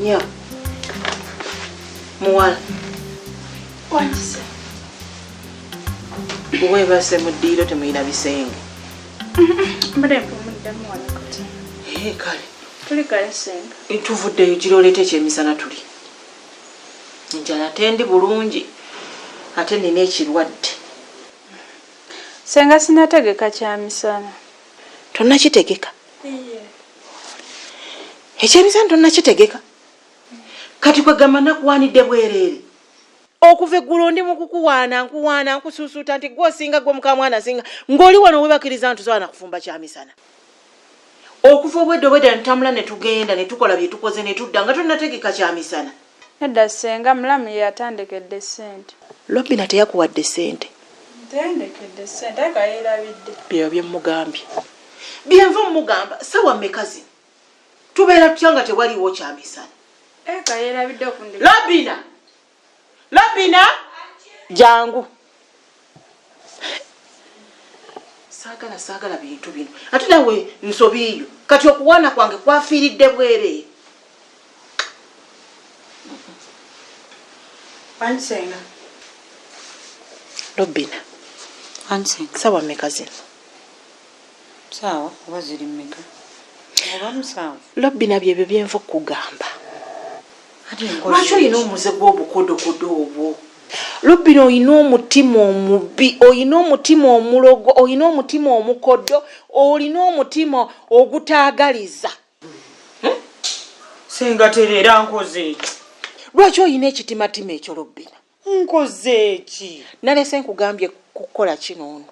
Nyo. Muwala. Wanyise. Webase mu ddiiro temuyina bisenge. Mbadde mpumuddamu wano kati. Kale. Tuli kale senga. Tuvuddeyo giroleeta ekyemisana tuli. Njala tendi bulungi. Ate nina ekirwadde. Senga sinategeka kya misana. Tonnakitegeka? Ekyemisana tonnakitegeka? Kati kwegamba nakuwaanidde bwereere. Okuva eggulo ndi mu kukuwaana nkusuusuuta nti gw'osinga gwe mukamwana singa ng'oli wano webakiriza nti sobola nakufumba kyamisana. Okuva obwedda ntambula ne tugenda ne tukola bye tukoze ne tudda nga tonnategeka kyamisana. Nedda senga mulamu yatandekedde ssente. Lobina teyakuwadde ssente. Ntendekedde ssente ariko yeerabidde. Bye byemmugambye. Byenva mugamba sawa mmekazi. Tubeera tutya nga tewaliwo kyamisana. Eka yeerabidde okundi. Lobina jangu. Saagala bintu bino. Ate nawe nsobiyo. Kati okuwaana kwange kwafiiridde bwere. Wansenga. Lobina. Wansenga. Sawa mmekazi. Sawa, oba ziri mmeka. Oba musawa. Lobina byebyo byenva okugamba. Lwaki olina omuze gw'obukodokodo obwo? Lobina olina omutima omubi, olina omutima omulogo, olina omutima omukodo, olina omutima ogutaagaliza. Senga terera nkoze eki. Lwaki olina ekitimatima ekyo Lobina? Nkoze eki. Nalese nkugambye kukola kino ono.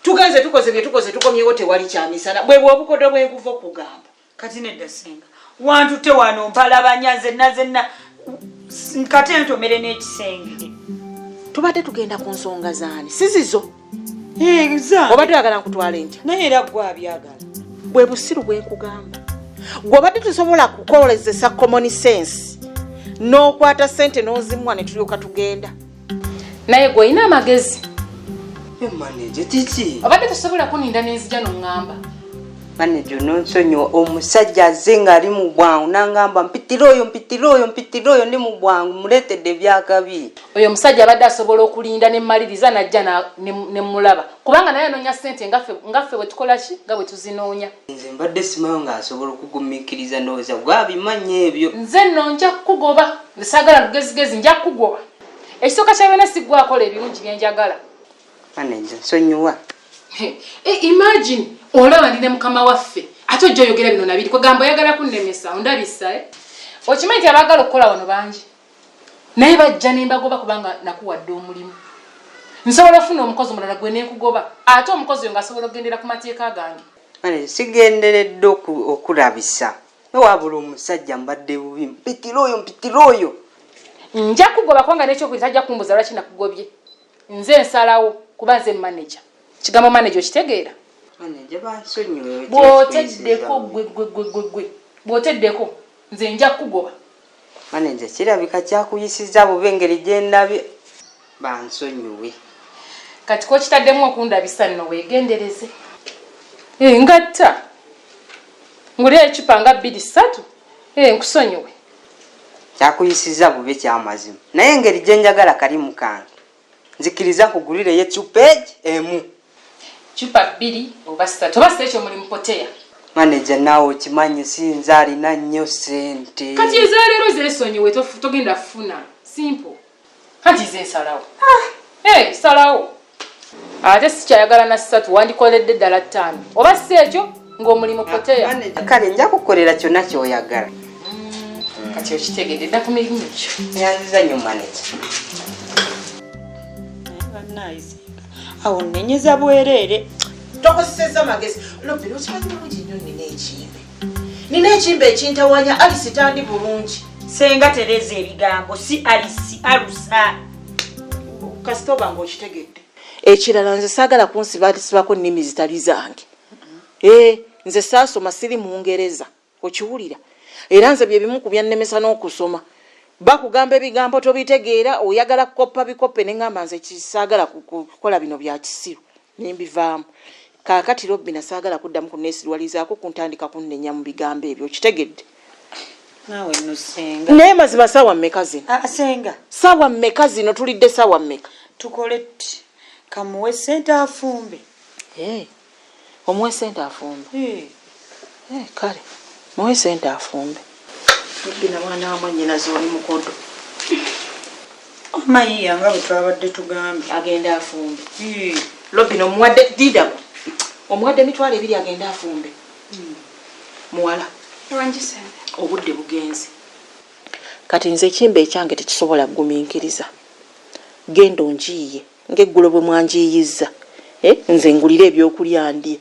Tugenze tukoze bye tukoze tukomyewo tewali kyamisana. Bwe bw'obukodo bwenkuva okugamba. Kati nedda senga. Wantu te wano mpalabanya zenna nkate ntomere n'ekisenge. Tubadde tugenda ku nsonga zaani sizizo. Za. Obadde oyagala nkutwala ntya? Naye era gwe abyagala. Bwe busiru bwenkugamba. Gw'obadde tusobola kukolezesa common sense n'okwata ssente n'ozimwa ne tulyoka tugenda. Naye gwe olina amagezi. Manager titi. Obadde tusobola kuninda n'enzija n'oŋŋamba. Manager nonsonyo omusajja azenga ali mu bwangu nangamba mpitiroyo ndi mu bwangu muletedde byakabi. Oyo omusajja abadde asobola okulinda ne mmaliriza najja ne mulaba. Kubanga naye anoonya ssente ngaffe bwe tukola ki nga bwe tuzinoonya. Nze mbadde simayo ng'asobola okugumiikiriza ndowooza gwabimanya ebyo. Nze nno nja kukugoba. Nze saagala lugezigezi nja kukugoba. Ekisooka kya byonna siggwakola ebirungi bye njagala. Manager nsonyiwa. Imagine olaba ndi ne mukama waffe ate ojja oyogera bino nabiri kwegamba oyagala kunnemesa ondabisa okimanyi nti abaagala okukola wano bangi naye bajja ne mbagoba kubanga nakuwadde omulimu nsobola ofuna omukozi omulala gwe neenkugoba ate omukozi oyo ng'asobola okugendera ku mateeka gange. Manager sigenderedde okulabisa wabula omusajja mbadde bubi mpitiroyo. Nja kugoba kubanga n'ekyokubiri tajja kumbuza lwaki nakugobye. Nze nsalawo kuba nze manager. Kigambo manager okitegeera? Manager bansonyiwe. Bw'oteddeko gwe. Bw'oteddeko nze nja kugoba. Manager kirabika kyakuyisiza bubi engeri gye ndabye. Bansonyiwe. Kati ko kitaddemu okundabisa nno weegendereze. Ngatta. Nguli ekipa nga 2-3. Nkusonyiwe. Kyakuyisiza bubi kyamazima. Naye engeri gye njagala kalimu kange. Nzikiriza kugulire ye page emu. Chupa 2 oba 3. Oba ekyo muri mupoteya. Manager nawe okimanyi sinza alina nnyo ssente. Kati ezaleero zeesonyiwe togenda funa. Simple. Kati ze nsalawo. Salawo. Ate sikyayagala na 3 wandikoledde ddala 5. Oba si ekyo ng'omulimu poteya. Kale nja kukolera kyonna ky'oyagala. Kati okitegedde dda ku mirimu ekyo. Yanziza nnyo manager. Nice. Awo nenyeza bwerere. Tokoseza magezi. Lobino kimanyi bulungi nnyo nina ekimbe ekintawanya Alice tandi bulungi. Senga tereza ebigambo si Alice alusa. Kasitoba ng'okitegedde. Ekirala nze saagala kunsibako nnimi zitali zange. Nze saasoma siri mu Lungereza. Okiwulira. Era nze bye bimu ku byannemesa n'okusoma. Bakugamba ebigambo tobitegeera oyagala kukoppa bikoppe ne ngamba nze kisaagala kukola bino bya kisiru nimbivaamu. Kaakati Lobina saagala kuddamu kunneesirwalizaako kuntandika kunnenya mu bigambo ebyo. Kitegedde? nawe no senga naye mazima sawa mmeka zino senga sawa mmeka zino tulidde sawa mmeka tukole kamuwe sente afumbe omuwe sente afumbe kale muwe sente afumbe ebina mwana wa mwannyina zoli mukodo omayi yanga bwe twabadde tugambye agenda afumbe lobino omuwadde dida omuwadde emitwalo ebiri agenda afumbe muwala obudde bugenze kati nze ekimba ekyange tekisobola kugumiikiriza genda onjiiye ng'eggulo bwe mwanjiyizza nze ngulira ebyokulya ndye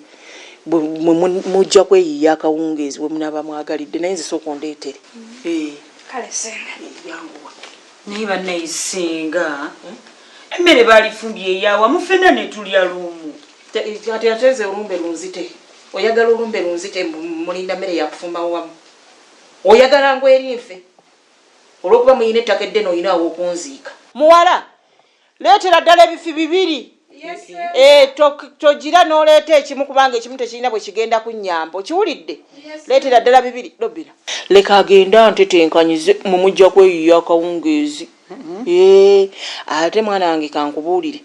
mujja kweyiya akawungeezi bwe munaaba mwagalidde naye nze sooka ondeetere kale senga yanguwa naye bannayisenga emmere baalifumbye eyawamu ffenna ne tulya lumu kati ateze olumbe lunzite oyagala olumbe lunzite mulinda mmere yakufumba wamu oyagala ngo eri nfe olwokuba muyina ettaka eddene oyinaawo okunziika muwala leetera ddala ebifi bibiri togira n'oleeta ekimu kubanga ekimu tekirina bwe kigenda ku nnyamba okiwulidde leetera ddala bibiri lobira leka agenda ntetenkanyize mumujja kweyiya akawungeezi ate mwana wange kankubuulire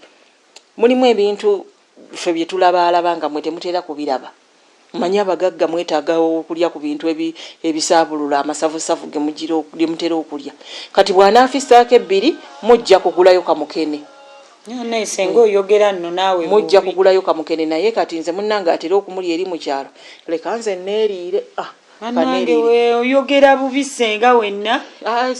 mulimu ebintu ffe bye tulabaalaba nga mwe temutera kubiraba manya abagagga mwetaaga okulya ku bintu ebisaabulula amasavusavu ge mutera okulya kati bw'anaafisaako ebbiri mujja kugulayo kamukene nayisenga oyogera nno naawe mujja kugulayo kamukene naye kati nze munnange atera okumulya eri mu kyalo leka nze neeriire nange we oyogera bubi senga wenna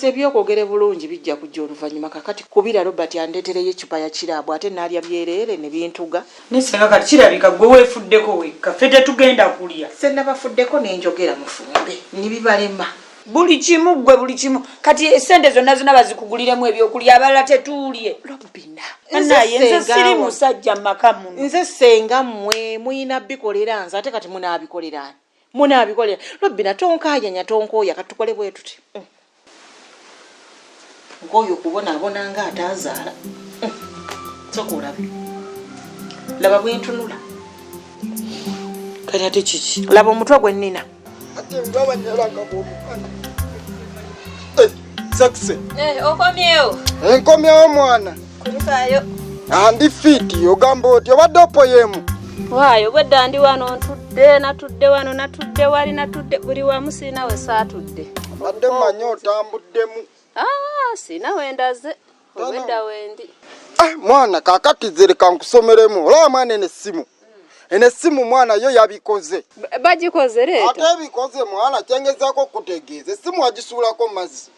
ebyokwogere bulungi bijja kujja oluvannyuma kakati kubira Robert andeetereyo ecupa ya kiraabu ate naalya byereere ne bintuga nesenga kati kirabika gwe weefuddeko wekka ffe tetugenda kulya se nabafuddeko nenjogera mufumbe nibibalema buli kimu gwe buli kimu kati esente zonna zonna bazikuguliremu ebyokulya abalala tetuulye Robina naye nze siri musajja mu maka muno nze senga mmwe muyina bikolera nze ate kati munaabikolera munaabikolera Robina tonkaayanya tonkooya kati tukole bwe tuti nkooyo okubonaabona nga ataazaala soka olabe laba bwentunula kati ate kiki laba omutwe gwe nnina Sakse. okomyewo Enkomyewo mwana. kulifaayo Andi fiti ogamba oti obadde opoyemu. waayo bwedda ndi wano natudde wano natudde wali natudde buli wamu siina we saatudde Badde manyi otambuddemu. siina wendaze obwedda wendi Mwana kakati zereka nkusomeremu olaba mwana ene essimu mwana yo yabikoze bagikoze leeta ate bikoze mwana kyengezaako okutegeeza essimu agisuulako mazzi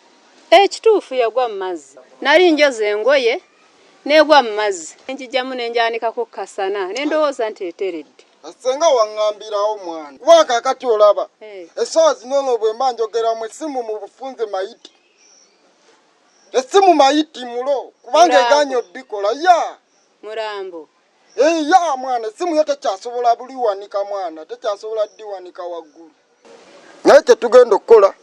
ekituufu yagwa mu mazzi nali njoza engoye neegwa mu mazzi njijjamu nenjanikako kasana nendowooza nti eteredde asenga waŋŋambirawo mwana kuba kakati olaba essaawa zino no bwe mba njogeramu essimu mu bufunze mayiti essimu mayiti mulo kubanga eganye obbikola mulambo ya mwana essimu yo tekyasobola buliwanika mwana tekyasobola ddiwanika waggulu naye kyetugenda okukola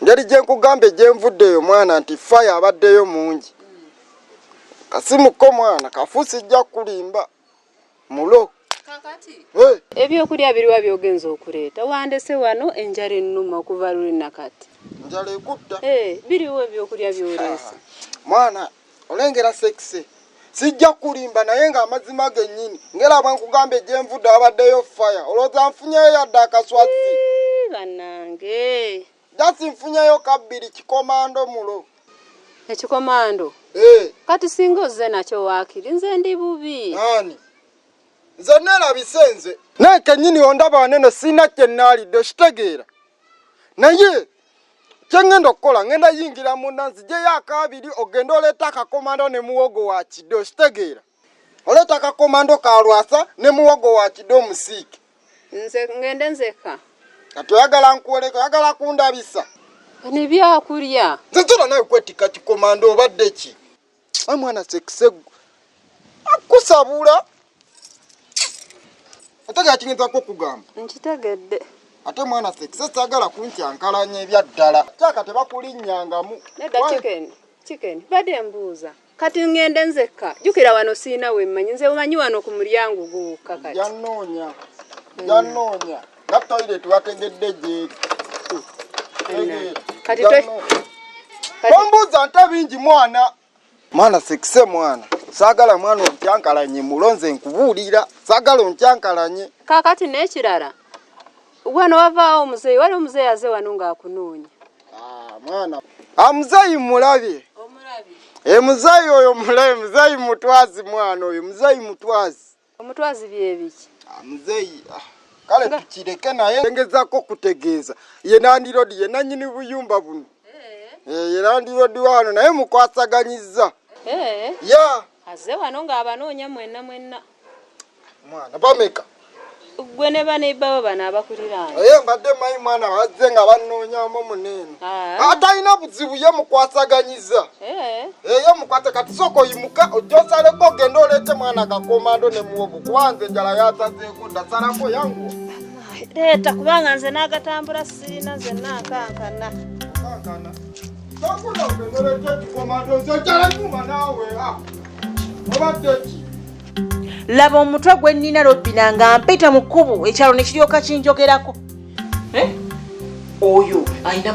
ngeri gye nkugambye gye nvuddeyo mwana nti faya abaddeyo mungi kasimu ko mwana kafuusijja kulimba mulo kakati ebyokulya biriwa byogenza okuleeta wandese wano enjala ennuma okuva luli nakati njala ekutta biriwo ebyokulya byoleesa mwana olengera sekise sijja kulimba naye ng'amazima gennyini ngera bwe nkugambye gye nvudde abaddeyo faya olowooza nfunyeyo yadde akaswazi bannange jasi nfunyeyo kabbiri kikomando mulo ekikomando kati singa ozze nakyo waakiri nze ndi bubi ani nze neerabise nze naye kennyini ondaba waneno sirina kye nnaalidde okitegeera naye kyengenda okukola ngenda yingira munda nzijeyo akabiri ogenda oleeta akakomando ne muwogo wa kidde okitegeera oleeta akakomando kalwasa ne muwogo wa kidde omusiike nze ngende nzeka kati oyagala nkuwoleka oyagala kundabisa ne byakulya nzizira nawe kwetika kikomando obadde ki mwana sekisegu akusabula otegera kiyinzako okugamba nkitegedde ate mwana sekise sagala kunkyankalanya ebyaddala kyaka tebakulinnyangamu nedda chicken badde mbuuza kati ngende nzekka jukira wano siina wemmanyi nze umanyi wano ku mulyango guwuka kati janoonya nga toilet wategedde gyeri Kati Ombuza nte bingi mwana sekise mwana. Sagala mwana onkyankalanye mulonze nkubuulira. Sagala onkyankalanye. Kakati n'ekirala. Wano wavaawo omuzeeyi, wali omuzeeyi aze wano ng'akunoonya. Mwana. Muzeeyi mulabye. Omulabye. Muzeeyi oyo mulabe, muzeeyi mutwazi mwana oyo, muzeeyi mutwazi. Omutwazi bye biki? Muzeeyi kale tukireke naye ngezako kutegeeza. Ye nandirodi ye nanyini buyumba buno. Ye nandirodi wano naye mukwasaganyiza. Ya. Aze wano ng'abanoonya mwenna. Mwana bameka. Gwe ne baneiba bana abakulirana. Mbadde mayi mwana bazze nga bannoonya munene. Atalina buzibu ye mukwasaganyiza. Ye mukwate kati soko yimuka ojosaleko ogenda oleete mwana kakomando ne muwogo kubanze njala yasazeeko dasalako yangu. Leeta kubanga nze n'agatambula sirina nze nakankana. Takula ogenda oleete kikomando nze njala nyuma naawe. Obadde ki? Laba omutwe gwe nnina Robina nga mpita mu kkubo ekyalo ne kiryoka kinjogerako. Oyo ayina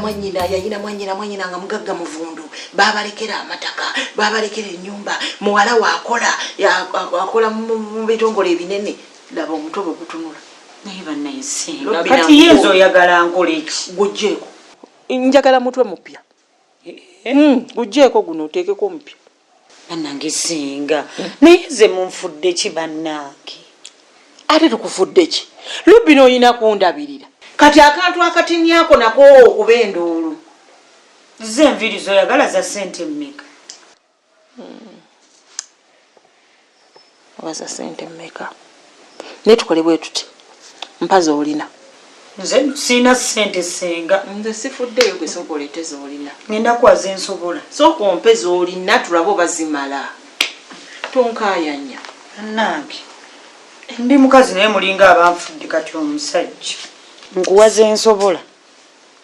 mwanyina nga mugagga muvundu. Babalekera amataka, babalekera ennyumba, muwala wakola mu bitongole ebinene. Laba omutwe bwe gutunula. Naye bannayisenga. Kati yenzo oyagala nkole ki? Gujjeeko. Njagala mutwe mupya. Gujjeeko guno oteekeko mupya. Bannange singa. Naye nze munfudde ki bannange? Ate tukufudde ki? Lubino oyina kundabirira. Kati akantu akatinnyako nako okuba endoolu. Ze enviiri zoyagala za ssente mmeka? Oba za ssente mmeka? Naye tukole bwe tuti. Mpazi olina. Nze sina ssente senga. Nze sifuddeyo gwe sooka oleete z'olina. Ngenda kwaza ensobola. Sooka ompe z'olina tulabe oba zimala. Tonkaayanya. Bannange. Ndi mukazi naye mulinga abanfudde kati omusajja. Nkuwaza ensobola.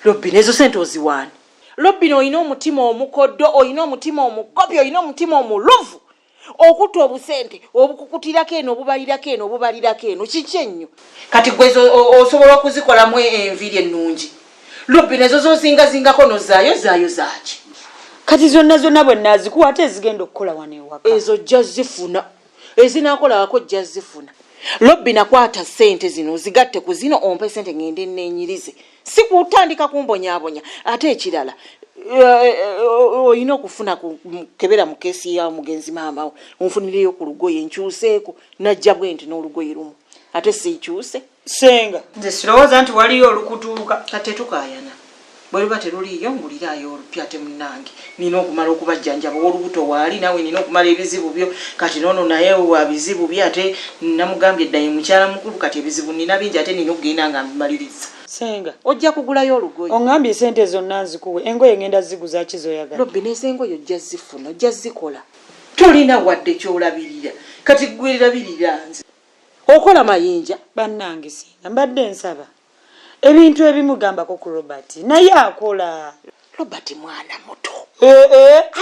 Robina ezo ssente oziwaani? Robina oyina omutima omukoddo, oyina omutima omukopi, oyina omutima omuluvu. Okutta obusente obukukutirako eno obubalirako eno obubalirako eno kiki ennyo? Kati gwe osobola okuzikolamu enviiri ennungi. Robina ezo zozingazingako nozaayo zaaki? Kati zonna bwe naazikuwa ate ezigenda okukola wano ewaka. Ezo jja zifuna. Ezinaakolawako jja zifuna. Robina kwata ssente zino zigatte ku zino ompe ssente ngende neenyirize. Si kutandika kumbonyaabonya. Ate ekirala oyina okufuna kebera mu keesi ya mugenzi maama wo. Onfunireyo ku lugoye nkyuseeko najja bwe nti n'olugoye lumu. Ate siikyuse. Senga. Nze sirowooza nti waliyo olukutuuka. Kati tukaayana. Bwe luba teruliyo mbuliraayo olupya ate munnange. Nina okumala okubajjanjaba olubuto waali nawe nina okumala ebizibu byo. Kati nono naye wa bizibu byo ate namugambye eddaye mukyala mukulu kati ebizibu nina bingi ate nina okugenda nga mbimaliriza. Senga. Ojja kugulayo olugoye. Ongambye sente zonna nzikuwe. Engoye ngenda ziguza kizoyagala. Robbi n'engoye ojja zifuna, ojja zikola. Tolina wadde kyolabirira. Kati gwelabirira nze. Okola mayinja. Bannange singa mbadde nsaba. Ebintu ebimugambako ku Robert naye akola. Robert mwana muto.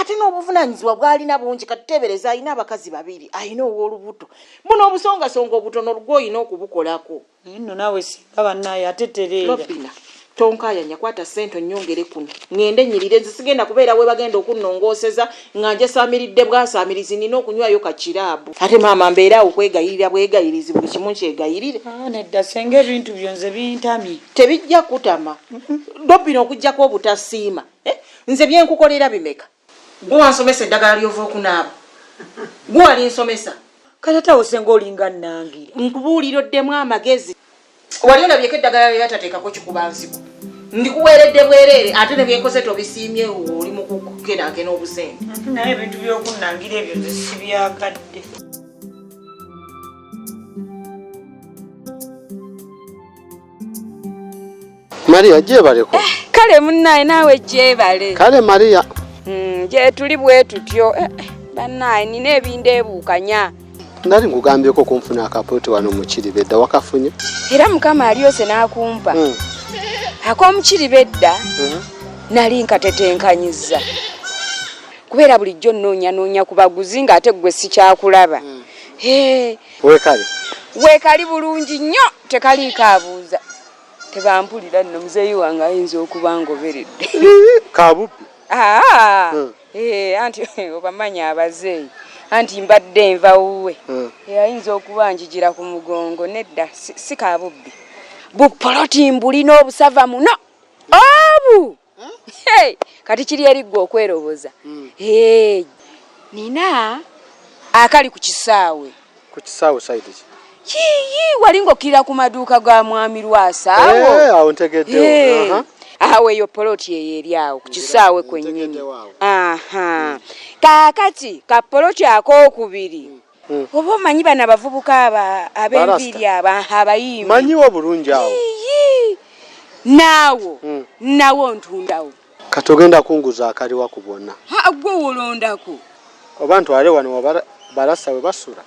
Ate n'obuvunaanyizibwa bw'alina bungi katuteebereza alina abakazi babiri alina ow'olubuto. Buno obusongasonga obutono gw'olina okubukolako. Nno naawe singa bannaye ate tereera. Robina tonkaayanya kwata ssente onnyongere kuno. Ngende nnyirire nze sigenda kubeera we bagenda okunnongooseza nga nje saamiridde bwasaamirizi nina okunywayo kakiraabu. Ate maama mbeeraawo kwegayirira bwegayirizi buli kimu kyegayirire. Nedda senga ebintu byonze bintamye. Tebijja kutama. Robina okuggyako obutasiima. Nze byenkukolera bimeka. Gwe wansomesa eddagala ly'ova okunaaba. Gwe wali nsomesa. Kati ate awo senga olinga nnangira. Nkubuuliroddemu amagezi. Wali olabyeko eddagala lyo yatateekako kikuba nsiko. Ndikuweeredde bwereere ate ne byenkoze tobisiimye oli mu kukenaakena obusente. Naye ebintu by'okunnangira ebyo nze sibyagadde. Maria jebaleko. Kale munnaye naawe jebale. Kale Maria. Je tuli bwe tutyo. Bannaye nina ebindeebuukanya. Ndali ngugambyeko kunfuna akapooti wano mu KIRIBEDDA wakafunye. Era mukama aliyose n'akumpa. Ak'omu KIRIBEDDA nali nkatetenkanyiza. Kubeera bulijjo nnoonya ku baguzi ng'ate gwe sikyakulaba. Weekali. Weekali bulungi nnyo tekaliiko abuuza. tebampulira nno muzeeyi wange ayinza okuba ngoberedde. Kabupi. Anti obamanya abazeeyi anti mbadde nva wuwe ayinza okuba njigira ku mugongo nedda si kabubbi bupoloti mbulina obusava muno obu kati kiri eriggwa okweroboza nina akali ku kisaawe side wali ng'okkirira ku maduuka ga mwami Lwasa awo ntegeddewo awo eyo poloti eyo eri awo ku kisaawe kwennyini kaakati ka poloti akookubiri oba omanyi bano abavubuka ab'enviiri abayimbi manyiwo bulungi awo nawo ntundawo kati ogenda kunguza akaliwa ku bonna gwe wolondako oba ntwale wano balasa we basula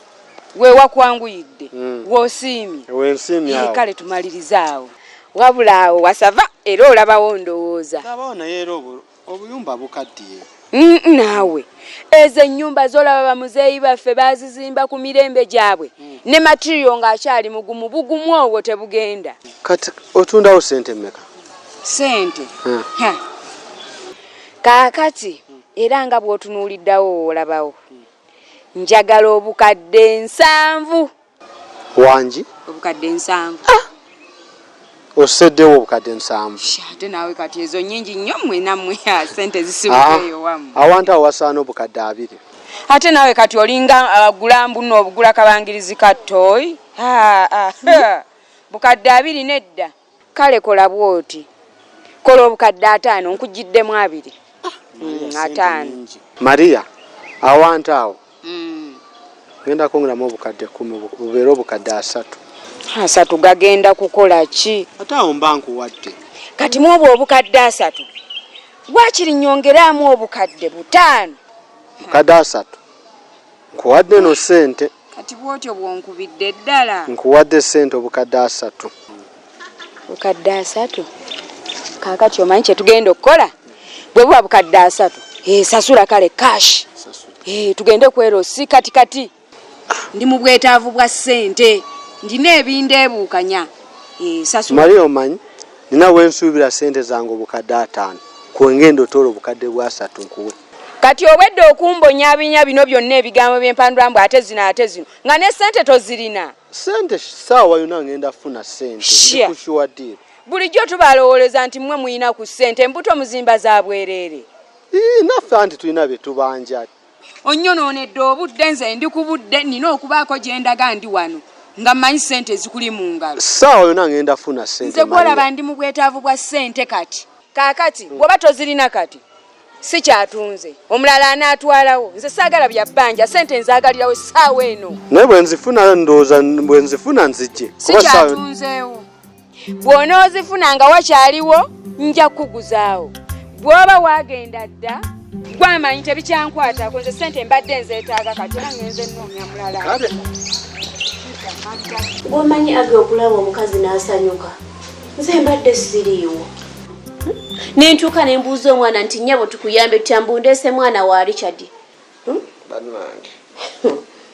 wewakwanguyidde wosiimye wensiimye awo kale tumalirize awo wabula awo wasava era olabawo ndowooza nabawo naye era obuyumba bukaddiye naawe ezo ennyumba z'olaba bamuzeeyi baffe baazizimba ku mirembe gyabwe ne matiriyo ng'akyali mugumu bugumu obwo tebugenda kati otundawo sente mmeka sente kaakati era nga bw'otunuuliddawo olabawo njagala obukadde 7 wangi obukadde 7 oseddewo obukadde 7 ate naawe kati ezo nnyingi nnyo mmwe nammwe sente zisibukeeyo wamu awantu awo wasaana obukadde 2 ate naawe kati olinga gula mbuno obugula kabangirizi ka toyi bukadde 2 nedda kale kola bwoti kola obukadde 5 nkugiddemu 2 5 Maria awantu awo genda kongeramu obukadde 10 bubeera obukadde 3 gagenda kukola ki ate awo mba nkuwadde kati mwobwo obukadde 3 wakiri nnyongeramu obukadde 5 bukadde 3 nkuwadde no sente kati bwotyo bwonkubidde ddala nkuwadde sente obukadde 3 bukadde 3 kaakati omanyi kye tugenda okukola bwe buba bukadde 3 sasula kale cash tugende kwerosi kati ndi mu bwetaavu bwa sente ndina ebindeebuukanya sasula Maria omanyi nina wensuubira sente zange obukadde 5 kwengenda otola obukadde bwa 3 nkuwe kati obwedde okumbonyaabinya bino byonna ebigambo by'empandula mbw ate zino nga ne sente tozirina sente saawa yonna ngenda funa sente ndikushuwaddiiro bulijjo tubalowooleza nti mmwe muyina ku sente embuto muzimba za bwereere naffe anti tulina bye tubanja onnyonoonedde obudde nze ndi ku budde nina okubaako gye ndaga ndi wano nga mmanyi sente zikuli mu ngalo saawa yonna ngenda funa sente nze gwolaba ndi mu bwetaavu bwa sente kati kaakati bw'oba tozirina kati si kyatunze omulala anaatwalawo nze saagala bya bbanja sente nzaagalirawo essaawa eno naye bwenzifuna ndowooza bwenzifuna nzijje si kyatunzeewo bw'onoozifuna nga wakyaliwo nja kukuguzaawo bw'oba waagenda dda gwamanyi tebikyankwatako nze sente mbadde nzeetaaga kati era ngenze nnoonya mulala gwomanyi age okulaba omukazi n'asanyuka nze mbadde siriiwo nentuuka ne mbuuza omwana nti nnyabo tukuyambe tutyambu ndeese mwana wa Richard bannange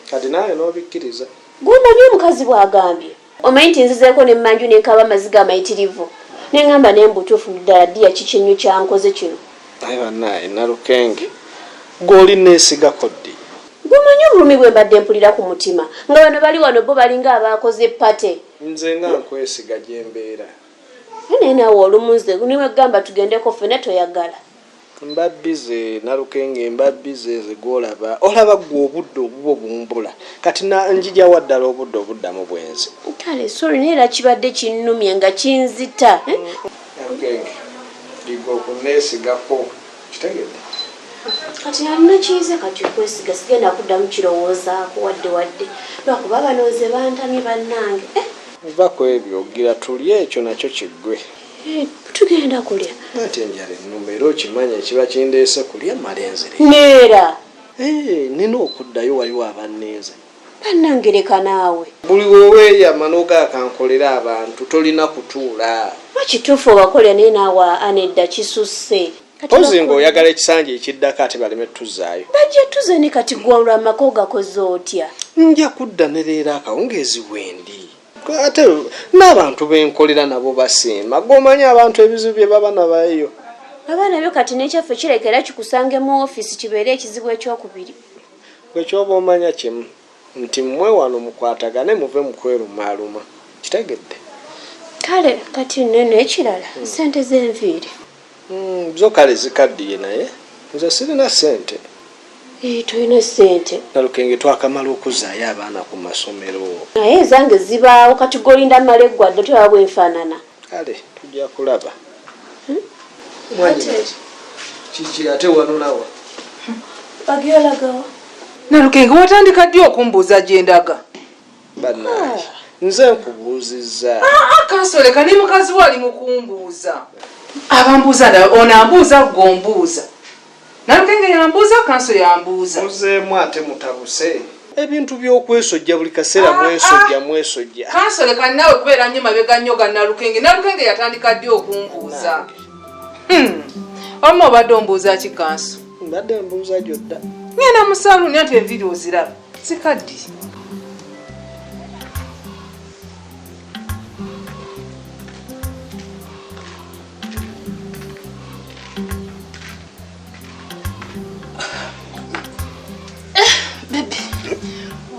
kati naawe n'obikkiriza gwomanyi omukazi bw'agambye omanyi nti nzizeeko ne mmanju nenkaba amaziga amayitirivu neŋŋamba naye mbutuufu ddala ddiya kiki nnyo kyankoze kino aye bannaaye nalukenge gw'oli neesigako ddi gwomanyi obulumi bwe mbadde mpulira ku mutima nga bano bali wano bo balinga abaakoze pate nze nga nkwesiga gye mbeera naye naawe olumu nze niwegamba tugendeko ffena toyagala mba bize nalukenge mba bize ze gwolaba olaba gwe obudde obuba obumbula kati njija waddala obudde obuddamu bwenzi kale sori naye era kibadde kinnumye nga kinzita nalukenge liga okuneesigako kitegedde kati alina kiyize kati okwesiga sigenda kuddamu kirowoozaako wadde lwakuba banooze bantamye bannange va ku ebyo ogira tulye ekyo nakyo kiggwe tugenda kulya ate enjala ennuma era okimanya ekiba kindeese kulya malenzere neera nina okuddayo waliwo abanneeze bannangereka naawe buli woweeyama n'ogaakankolera abantu tolina kutuula wakituufu obakolera naye naawe anedda kisusse pozi ng'oyagala ekisanja ekiddako ate baleme tuzaayo bajja tuze ne kati gwolwa amaka ogakoze otya nja kudda ne leero akawungeezi wendi ate n'abantu benkolera nabo basiima gomanya abantu ebizibu bye baba nabayo abaana byo kati nekyaffe kirekera kikusange mu ofiisi kibeere ekizibu ekyokubiri kwekyoba omanya kimu nti mmwe wano mukwatagane muve mu kwerumaaluma kitegedde kale kati nene ekirala sente z'enviiri zo kale zikaddiye naye nze sirina ssente tolina ssente nalukenge twakamala okuzaayo abaana ku masomero naye ezange zibaawo kati golinda mmala eggwadde tewaba bwenfaanana kale tujja kulaba kiki ate wano nawa bagyolagawa Nalukenge watandika ddi okumbuuza gye ndaga bannange nze nkubuuzizza kansoleka ne mukazi wali mukumbuuza abambuuza onambuuza gombuuza Nalukenge yambuuza kanso yambuuza muzeemu ate mutabuse ebintu by'okwesojja buli kaseera mwesojja kansoleka naawe kubeera nnyo mabega nnyo ga Nalukenge yatandika ddi okumbuuza omu obadde ombuuza ki kanso mbadde mbuuza gyodda ngenda mu saluuni ati enviiri oziraba zikaddi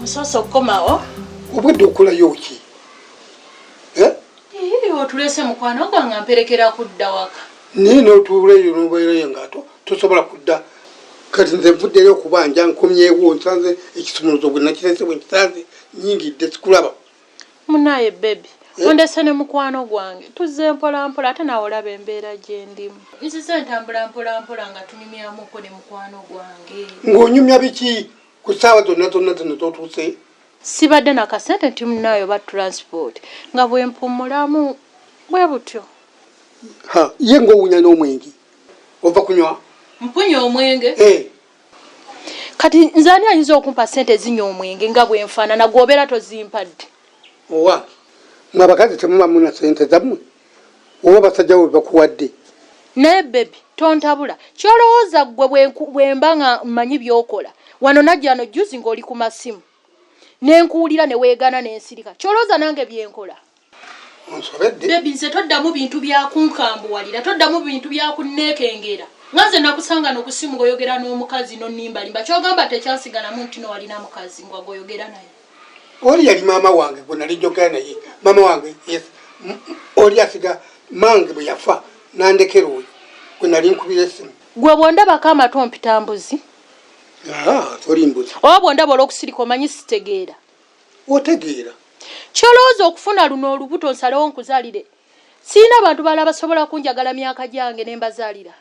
Ososo komawo obudde okolayo ki otulese mukwano gwange mperekera kudda waka naye n'otuuleyo n'obeerayo nga tosobola kudda kati nze nvuddeyo okubanja nkomyewo nsanze ekisumuluzo bwe nakirese bwe nkisanze nyingidde sikulaba munaye bebi ondese ne mukwano gwange tuzze mpolampola ate nawe olaba embeera gye ndimu nzize ntambula mpolampola nga tunyumyamuko ne mukwano gwange ng'onyumya biki ku ssaawa zonna zino totuuse sibadde nakasente nti munayo ba transport nga bwe mpumulamu bwe butyo ye ng'owunya n'omwenge ova kunywa mpunya omwenge kati nze ani ayinza okumpa sente zinya omwenge nga bwe nfaanana gwobeera tozimpadde owa mwe abakazi temubamu na sente zammwe oba basajja bwe bakuwadde naye bebi tontabula kyolowooza ggwe bwe mba nga mmanyi by'okola wano najjano juzi ng'oli ku masimu nenkuwulira ne weegana n'ensirika kyolowooza nange byenkola onsobedde bebi nze toddamu bintu byakunkambuwalira toddamu bintu byakunneekengera nga nze nakusanga n'okusimu ng'oyogera n'omukazi nonnimbalimba kyogamba tekyansigalamu nti nowalina mukazi ng'agoyogera naye oli yali maama wange gwe nali njogera naye maama wange oli asiga mange bwe yafa nandekera oyo gwe nali nkubira essimu gwe bwondabako amatu mpita mbuzi oli mbuzi oba bwondaba olw'okusirika omanyi sitegeera otegeera kyolowooza okufuna luno olubuto nsalewo nkuzaalire siina abantu balala basobola kunjagala myaka gyange ne mbazaalira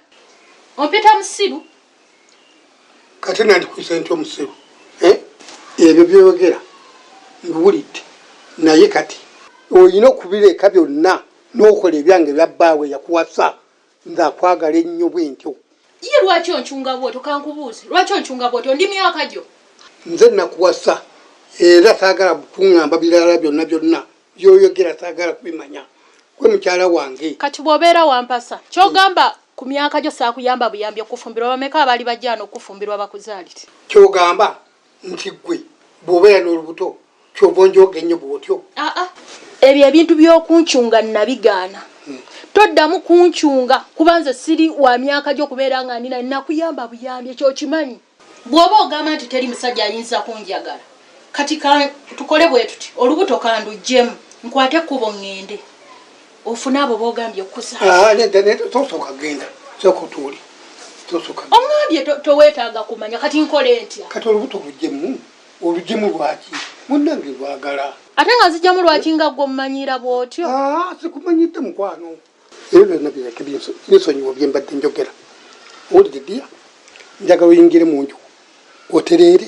ompita musiru kati nandikuyisa nti omusiru ebyo byogera mbiwulidde naye kati olina okubireeka byonna n'okola ebyange bya bbaawe yakuwasa nze akwagala ennyo bwe ntyo ye lwaki onkyunga bwotyo kankubuuze lwaki onkyunga bwotyo ndi myaka gyo nze nakuwasa era saagala kuŋŋamba birala byonna byoyogera saagala kubimanya gwe mukyala wange kati bw'obeera wampasa kyogamba ku myaka gyo saakuyamba buyambi okufumbirwa bameka abaali bajjaana okufumbirwa bakuzaalire kyogamba nti gwe bw'obeera n'olubuto kyova onjoga ennyo bwotyo ebyo ebintu by'okunkyunga nabigaana toddamu kunkyunga kuba nze siri wa myaka gy'okubeera nga nina nakuyamba buyambi ekyo kimanyi bw'oba ogamba nti teri musajja ayinza kunjagala kati tukole bwe tuti olubuto kandujjemu nkwate ekkubo ŋŋende ofune abo boogambye tosooka genda sooka otuuli oŋŋambye toweetaaga kumanya kati nkole ntya kati olubuto olugjemu lwaki munnange lwagala ate nga nzijjamu lwaki nga gwe omumanyira bw'otyo sikumanyidde mukwano ebyo byonna bireke binsonyiwa bye mbadde njogera owulire ddiya njagala oyingire mu nju otereere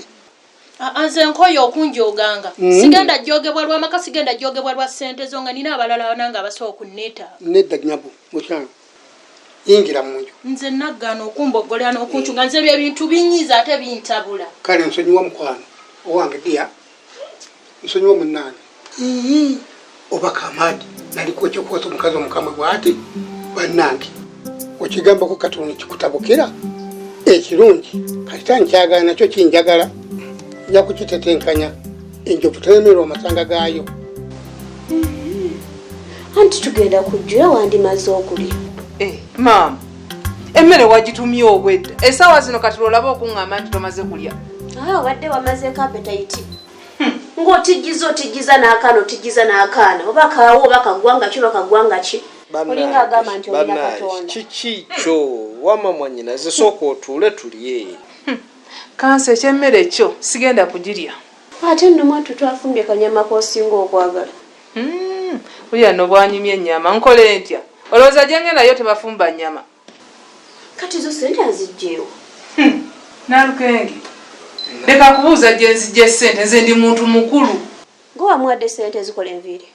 nze nkoyo okunjoganga sigenda jjogebwa lw'amaka sigenda jjogebwa lwa ssente zo nga nina abalala nange abasobola okunneetaaga nedda nyabo mukyalo yingira mu nju nze naggaana okumbogolera n'okunkyunga nze ebyo ebintu binyiza ate bintabula kale nsonyiwa mukwano owange ddiya nsonyiwa munnange oba kamaadi naliko ekyokuwasa omukazi omukamwe bw'ati bannange okigambako katono kikutabukira ekirungi kati nkyagala nakyo kinjagala nja kukitetenkanya enjovu teremerwa amasanga gaayo anti tugenda kujjula wandimaze okulya. Maama emmere wagitumye obwedda essaawa zino kati olaba okuŋŋamba nti tomaze kulya. Wadde wamazeeko appetite. Ng'otijjiza n'akaana otijjiza n'akaana oba kaawo oba kagwanga ki oba kagwanga ki. Olinga agamba nti olina Katonda. Kiki kyo wama mwannyinaze sooka otuule tulye. Kansa ekyemmere ekyo sigenda kugirya. Ate nno mwattu twafumbye kanyama k'osinga okwagala. Bulya nno bwanyumya ennyama nkole ntya? Olowooza gye ngendayo tebafumba nnyama? Kati zo sente aziggyeewo. Nalukenge leka kubuuza gye nzigye ssente, nze ndi muntu mukulu. Gwe wamuwadde ssente ezikola enviiri?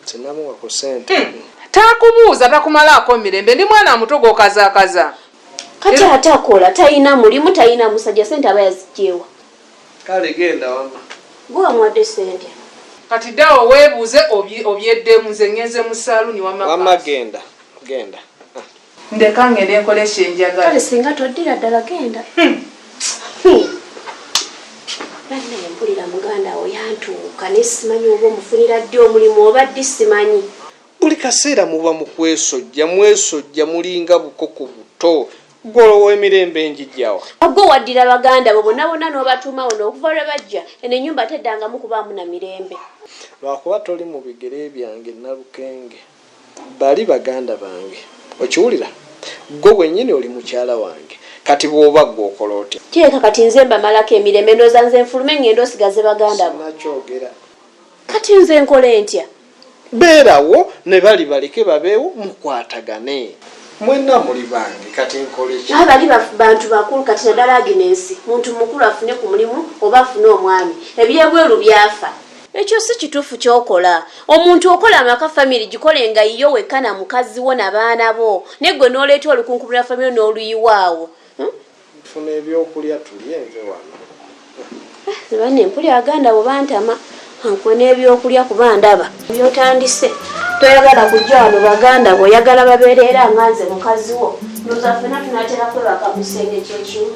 Sinamuwako ssente. Takubuuza takumalaako mirembe, ndi mwana muto g'okazaakaza. Kati ate akola talina mulimu talina musajja, ssente aba yaziggyeewa. Kale genda wama. Gwe wamuwadde ssente? Kati ddawo weebuuze obyeddemu, nze ngenze mu saaluni wama genda. Ndeka ngende nkolesha enjagala. Kale singa toddira ddala genda. Banne mpulira muganda wo yantuuka ne simanyi oba omufunira ddi omulimu oba ddi simanyi. Buli kaseera muba mu mwesojja mulinga bukoko buto. Golowo emirembe njijjawa. Gwe waddira baganda bo bonna bonna n'obatuumawo n'okuva lwe bajja eno ennyumba teddangamu kubaamu na mirembe. Lwakuba toli mu bigere byange Nalukenge. Bali baganda bange. Okiwulira? Gwe wennyini oli mukyala wange. Kati bw'oba gw'okola otya? Kireka kati nze mbamalako emirembe ndooza nze nfulume ngenda osigaze baganda bo. Nakyogera. Kati nze nkole ntya? Beerawo ne bali baleke babeewo mukwatagane. Mwenna muli bange kati nkole ki? Abali bantu bakulu kati naddala Agnesi. Muntu mukulu afune ku mulimu oba afune omwami. Ebyebweru byafa. Ekyo si kituufu kyokola. Omuntu okola amaka family gikolenga iyo wekka na mukazi wo n'abaana bo. Ne gwe n'oleeta olukunkumula family n'oluyiwaawo. Funa ebyokulya tulye nze wano. Banne mpulya aganda bo bantama. Ankwe n'ebyokulya kuba ndaba. Byotandise. Toyagala kujja wano baganda bo, oyagala babeere era nga nze mukazi wo. Ndowooza ffenna tunaatera kwebaka mu kisenge ky'ekimu.